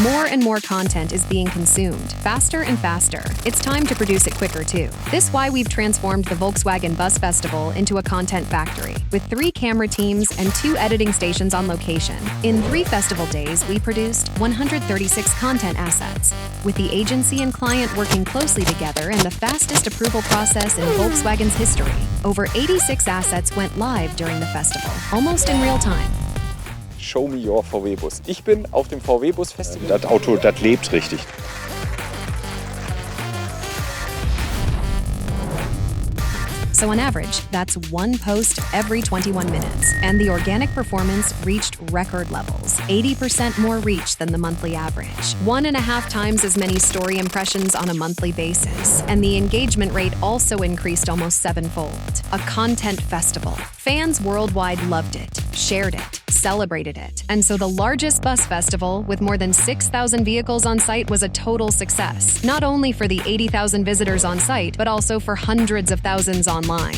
More and more content is being consumed, faster and faster. It's time to produce it quicker too. This is why we've transformed the Volkswagen Bus Festival into a content factory, with 3 camera teams and 2 editing stations on location. In 3 festival days, we produced 136 content assets, with the agency and client working closely together in the fastest approval process in Volkswagen's history. Over 86 assets went live during the festival, almost in real time. Show me your VW-Bus. Ich bin auf dem VW-Bus-Festival. Das Auto, das lebt richtig. So on average, that's 1 post every 21 minutes, and the organic performance reached record levels, 80% more reach than the monthly average, 1.5 times as many story impressions on a monthly basis, and the engagement rate also increased almost 7-fold. A content festival. Fans worldwide loved it, shared it, celebrated it, and so the largest bus festival, with more than 6,000 vehicles on site, was a total success, not only for the 80,000 visitors on site, but also for hundreds of thousands online.